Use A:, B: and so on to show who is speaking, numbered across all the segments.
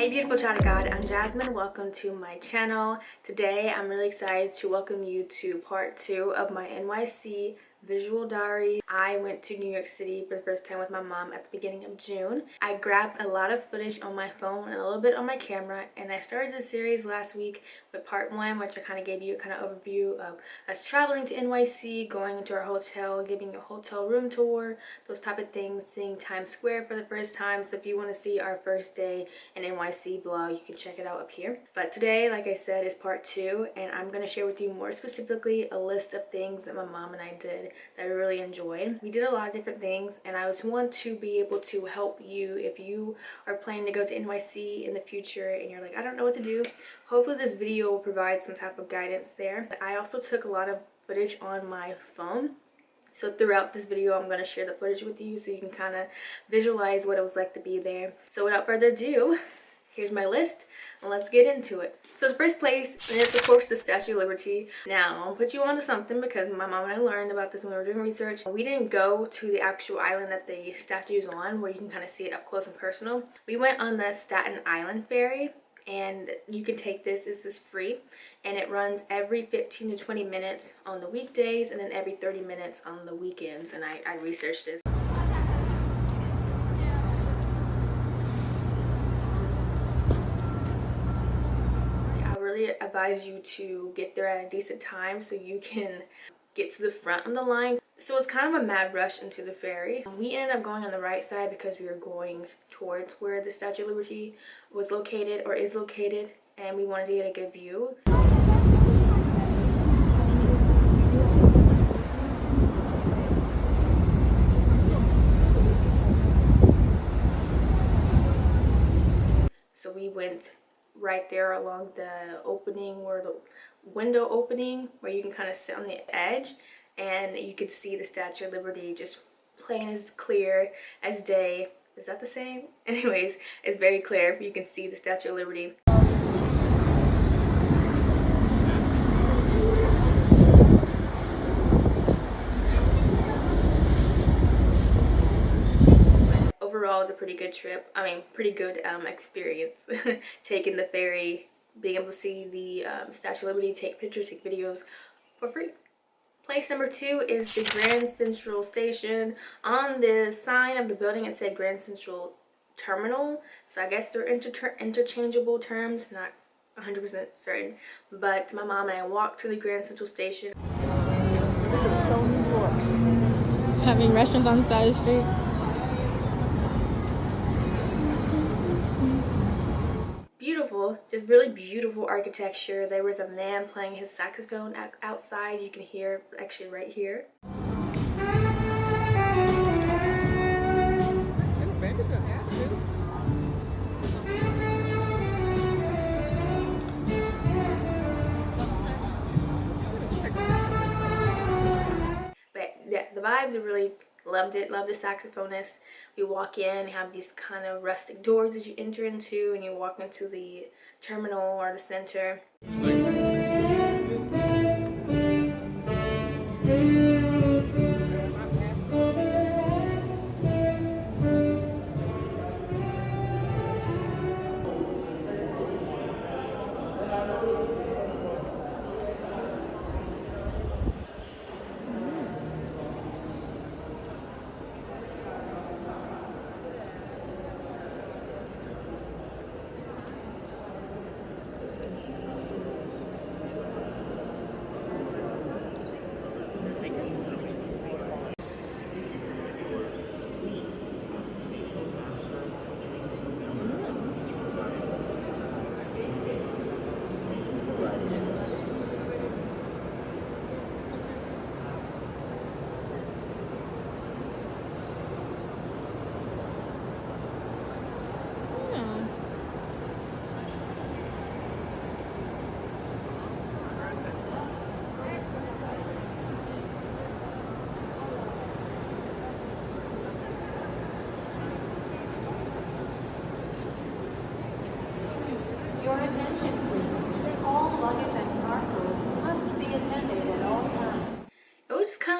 A: Hey beautiful child of God, I'm Jasmine. Welcome to my channel. Today I'm really excited to welcome you to part 2 of my NYC visual diary. I went to New York City for the first time with my mom at the beginning of June. I grabbed a lot of footage on my phone and a little bit on my camera, and I started the series last week with part 1, which I kind of gave you a kind of overview of us traveling to NYC, going into our hotel, giving you a hotel room tour, those type of things, seeing Times Square for the first time. So if you want to see our first day in NYC vlog, you can check it out up here. But today, like I said, is part 2, and I'm going to share with you more specifically a list of things that my mom and I did that we really enjoyed. We did a lot of different things, and I just want to be able to help you if you are planning to go to NYC in the future and you're like, I don't know what to do. Hopefully this video will provide some type of guidance there. I also took a lot of footage on my phone. So throughout this video, I'm going to share the footage with you so you can kind of visualize what it was like to be there. So without further ado, here's my list and let's get into it. So the first place, and it's of course the Statue of Liberty. Now, I'll put you onto something because my mom and I learned about this when we were doing research. We didn't go to the actual island that the statue is on, where you can kind of see it up close and personal. We went on the Staten Island ferry, and you can take this. This is free, and it runs every 15 to 20 minutes on the weekdays and then every 30 minutes on the weekends, and I researched this. Really advise you to get there at a decent time so you can get to the front of the line. So it's kind of a mad rush into the ferry. We ended up going on the right side because we were going towards where the Statue of Liberty was located or is located, and we wanted to get a good view. So we went right there along the opening, where the window opening, where you can kind of sit on the edge and you could see the Statue of Liberty just plain as clear as day. Is that the same? Anyways, it's very clear. You can see the Statue of Liberty. Overall, it's a pretty good trip. I mean, pretty good experience. Taking the ferry, being able to see the Statue of Liberty, take pictures, take videos for free. Place number 2 is the Grand Central Station. On the sign of the building, it said Grand Central Terminal. So I guess they're interchangeable terms, not 100% certain. But my mom and I walked to the Grand Central Station.
B: This is so New York. Having restaurants on the side of the street.
A: Beautiful, just really beautiful architecture. There was a man playing his saxophone outside. You can hear actually right here. But yeah, the vibes are really loved it. Love the saxophonist. We walk in, you have these kind of rustic doors that you enter into, and you walk into the terminal or the center.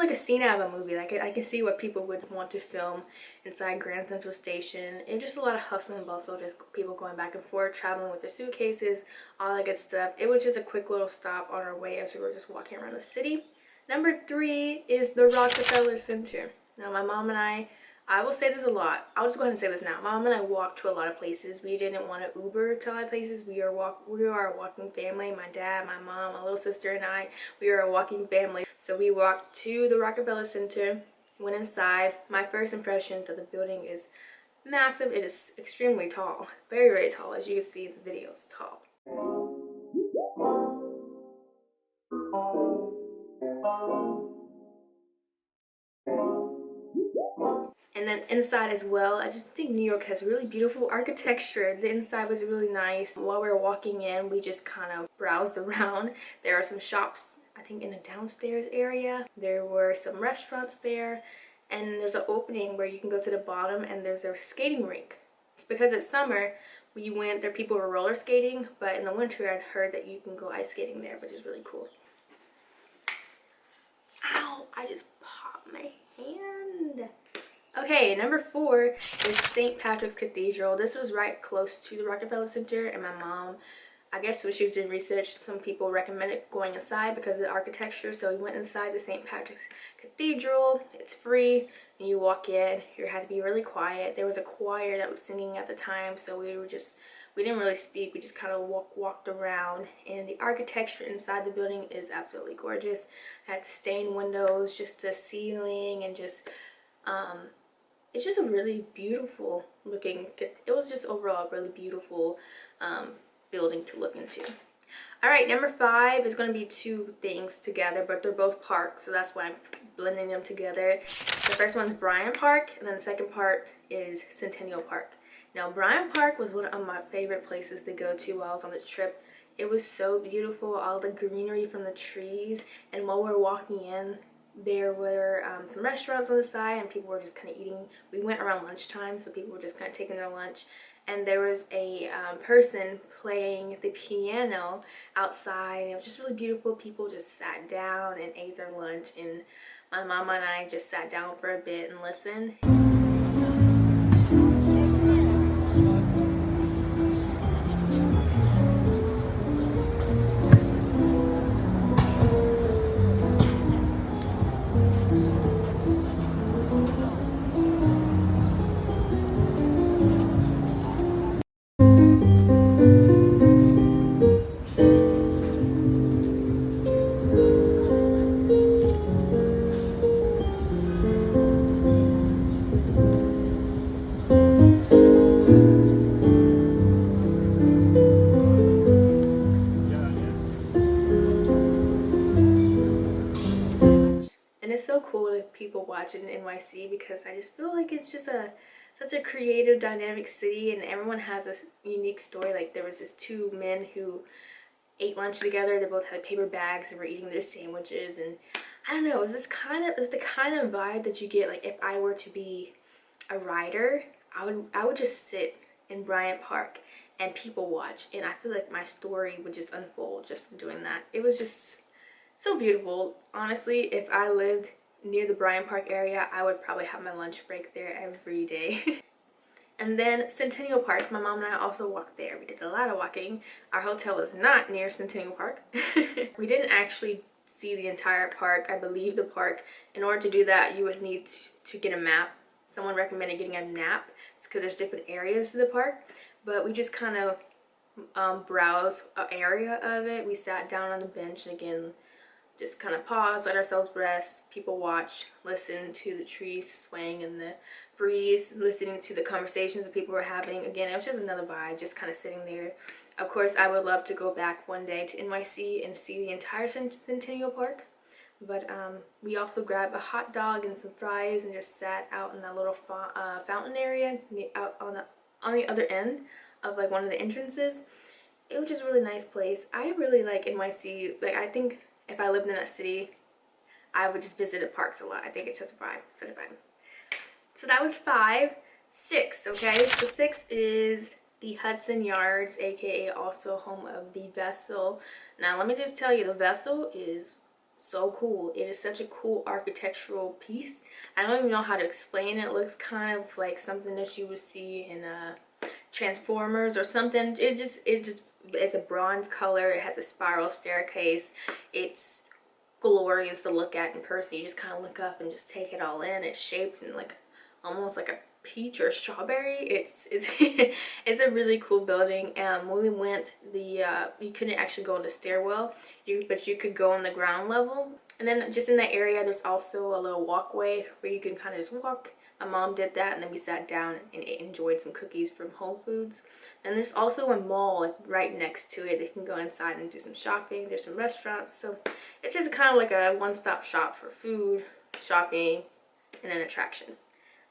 A: like a scene out of a movie. Like I can see what people would want to film inside Grand Central Station. And just a lot of hustle and bustle, just people going back and forth, traveling with their suitcases, all that good stuff. It was just a quick little stop on our way as we were just walking around the city. Number 3 is the Rockefeller Center. Now my mom and I will say this a lot. I'll just go ahead and say this now. My mom and I walked to a lot of places. We didn't want to Uber to a lot of places. We are a walking family. My dad, my mom, my little sister, and I. We are a walking family. So we walked to the Rockefeller Center, went inside. My first impression that the building is massive. It is extremely tall. Very, very tall. As you can see in the video, it's tall. And then inside as well, I just think New York has really beautiful architecture. The inside was really nice. While we were walking in, we just kind of browsed around. There are some shops, I think, in the downstairs area. There were some restaurants there. And there's an opening where you can go to the bottom and there's a skating rink. It's because it's summer, we went there, people were roller skating. But in the winter, I'd heard that you can go ice skating there, which is really cool. Ow, I just popped my hand. Okay, number 4 is St. Patrick's Cathedral. This was right close to the Rockefeller Center, and my mom, I guess when she was doing research, some people recommended going inside because of the architecture. So we went inside the St. Patrick's Cathedral. It's free, and you walk in. You had to be really quiet. There was a choir that was singing at the time, so we didn't really speak. We just kind of walked around, and the architecture inside the building is absolutely gorgeous. It had stained windows, just the ceiling, and just it's just a really beautiful looking, it was just overall a really beautiful building to look into. All right, number 5 is going to be 2 things together, but they're both parks, so that's why I'm blending them together. The first one's Bryant Park, and then the second part is Centennial Park. Now, Bryant Park was one of my favorite places to go to while I was on the trip. It was so beautiful, all the greenery from the trees, and while we were walking in, there were some restaurants on the side, and people were just kind of eating. We went around lunchtime, so people were just kind of taking their lunch. And there was a person playing the piano outside. It was just really beautiful. People just sat down and ate their lunch, and my mama and I just sat down for a bit and listened. So cool to people watching NYC because I just feel like it's just such a creative, dynamic city, and everyone has a unique story. Like there was this 2 men who ate lunch together. They both had paper bags and were eating their sandwiches, and I don't know, it's the kind of vibe that you get. Like if I were to be a writer, I would just sit in Bryant Park and people watch, and I feel like my story would just unfold just from doing that. It was just so beautiful. Honestly, if I lived near the Bryant Park area, I would probably have my lunch break there every day. And then Centennial Park, my mom and I also walked there. We did a lot of walking. Our hotel is not near Centennial Park. We didn't actually see the entire park. I believe the park, in order to do that, you would need to get a map. Someone recommended getting a map because there's different areas to the park. But we just kind of browsed an area of it. We sat down on the bench, and again, just kind of pause, let ourselves rest, people watch, listen to the trees swaying in the breeze, listening to the conversations that people were having. Again, it was just another vibe, just kind of sitting there. Of course, I would love to go back one day to NYC and see the entire Centennial Park. But we also grabbed a hot dog and some fries and just sat out in that little fountain area out on the other end of like one of the entrances. It was just a really nice place. I really like NYC. Like I think if I lived in that city, I would just visit the parks a lot. I think it's such a vibe, such a vibe. So that was 5. 6, okay? So 6 is the Hudson Yards, aka also home of the Vessel. Now let me just tell you, the Vessel is so cool. It is such a cool architectural piece. I don't even know how to explain it. It looks kind of like something that you would see in Transformers or something. It's a bronze color. It has a spiral staircase. It's glorious to look at in person. You just kind of look up and just take it all in. It's shaped in like almost like a peach or a strawberry. It's it's a really cool building. When we went, you couldn't actually go in the stairwell, but you could go on the ground level. And then just in that area, there's also a little walkway where you can kind of just walk. My mom did that, and then we sat down and enjoyed some cookies from Whole Foods. And there's also a mall like right next to it. You can go inside and do some shopping. There's some restaurants, so it's just kind of like a one-stop shop for food, shopping, and an attraction.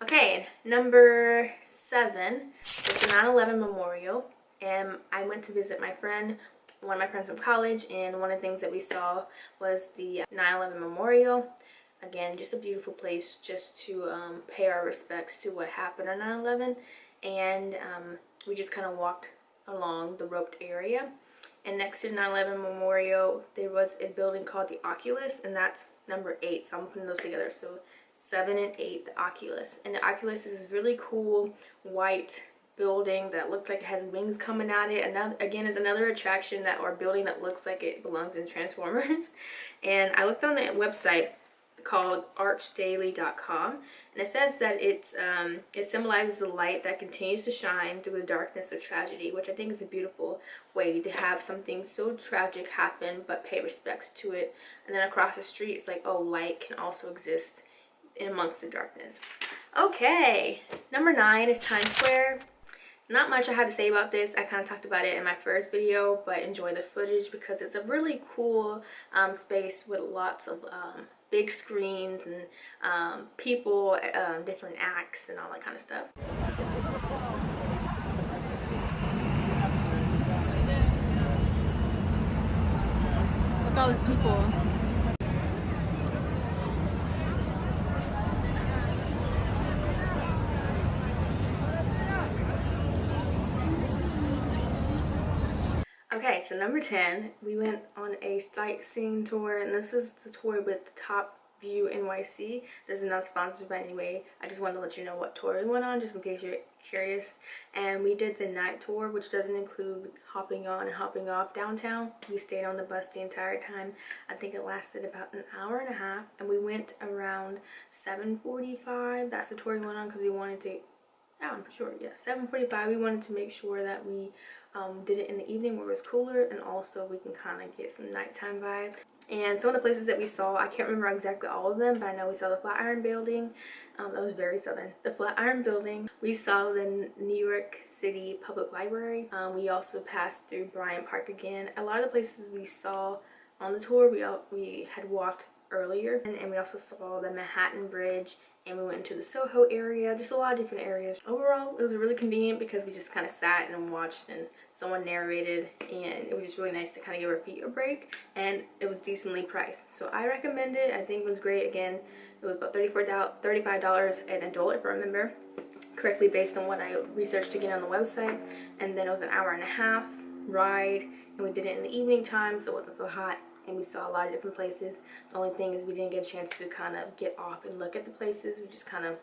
A: Okay, number 7 is the 9/11 Memorial, and I went to visit my friend, one of my friends from college, and one of the things that we saw was the 9/11 Memorial. Again, just a beautiful place just to pay our respects to what happened on 9/11, and we just kind of walked along the roped area. And next to the 9/11 Memorial, there was a building called the Oculus, and that's number 8. So I'm putting those together. So 7 and 8, the Oculus. And the Oculus is this really cool white building that looks like it has wings coming at it. Again, it's another attraction or building that looks like it belongs in Transformers. And I looked on the website called archdaily.com, and it says that it symbolizes the light that continues to shine through the darkness of tragedy, which I think is a beautiful way to have something so tragic happen but pay respects to it. And then across the street, it's like, oh, light can also exist in amongst the darkness. Okay, number 9 is Times Square. Not much I had to say about this. I kind of talked about it in my first video, but enjoy the footage because it's a really cool space with lots of big screens and people, different acts and all that kind of stuff.
B: Look at all these people.
A: Okay, so number 10, we went on a sightseeing tour, and this is the tour with the Top View NYC. This is not sponsored by any way. I just wanted to let you know what tour we went on, just in case you're curious. And we did the night tour, which doesn't include hopping on and hopping off downtown. We stayed on the bus the entire time. I think it lasted about an hour and a half, and we went around 7:45. That's the tour we went on because we wanted to, yeah, I'm sure, yeah, 7:45. We wanted to make sure that we did it in the evening where it was cooler, and also we can kind of get some nighttime vibe. And some of the places that we saw, I can't remember exactly all of them, but I know we saw the Flatiron Building. That was very southern. The Flatiron Building. We saw the New York City Public Library. We also passed through Bryant Park again. A lot of the places we saw on the tour, we had walked earlier, and we also saw the Manhattan Bridge, and we went into the Soho area, just a lot of different areas. Overall, it was really convenient because we just kind of sat and watched, and someone narrated, and it was just really nice to kind of give our feet a break, and it was decently priced. So I recommend it. I think it was great. Again, it was about $35 an adult, if I remember correctly, based on what I researched again on the website. And then it was an hour and a half ride, and we did it in the evening time, so it wasn't so hot. And we saw a lot of different places. The only thing is we didn't get a chance to kind of get off and look at the places. We just kind of,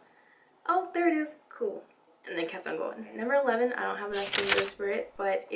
A: oh, there it is, cool, and then kept on going. Number 11, I don't have enough fingers for it, but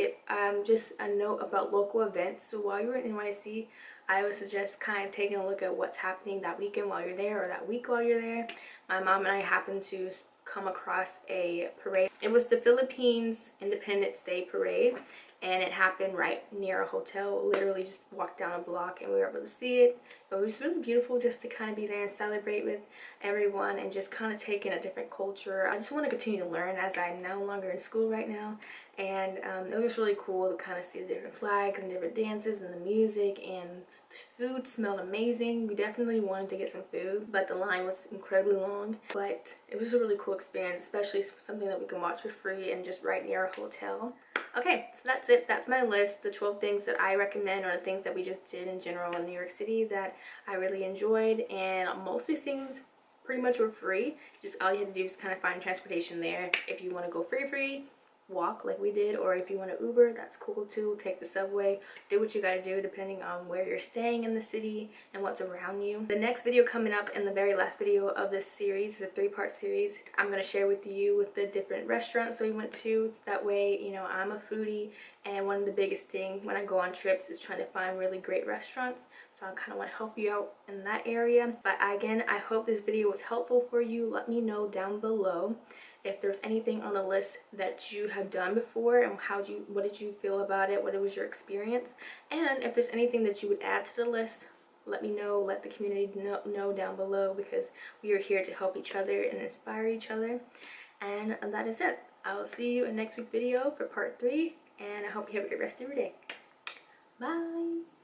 A: just a note about local events. So while you're in NYC, I would suggest kind of taking a look at what's happening that weekend while you're there, or that week while you're there. My mom and I happened to come across a parade. It was the Philippines Independence Day Parade, and it happened right near a hotel. Literally just walked down a block and we were able to see it. But it was really beautiful just to kind of be there and celebrate with everyone and just kind of take in a different culture. I just want to continue to learn as I'm no longer in school right now. And it was really cool to kind of see the different flags and different dances and the music, and the food smelled amazing. We definitely wanted to get some food, but the line was incredibly long. But it was a really cool experience, especially something that we can watch for free and just right near a hotel. Okay, so that's it. That's my list, the 12 things that I recommend, or the things that we just did in general in New York City that I really enjoyed. And most of these things pretty much were free. Just all you had to do is kind of find transportation there. If you want to go free, walk like we did, or if you want to Uber, that's cool too. Take the subway, do what you gotta do depending on where you're staying in the city and what's around you. The next video coming up, and the very last video of this series, the 3-part series, I'm gonna share with you with the different restaurants that we went to. So that way, you know, I'm a foodie, and one of the biggest things when I go on trips is trying to find really great restaurants. So I kind of want to help you out in that area. But again, I hope this video was helpful for you. Let me know down below if there's anything on the list that you have done before, and what did you feel about it, what was your experience, and if there's anything that you would add to the list, let me know, let the community know down below, because we are here to help each other and inspire each other. And that is it. I will see you in next week's video for part 3, and I hope you have a great rest of your day. Bye.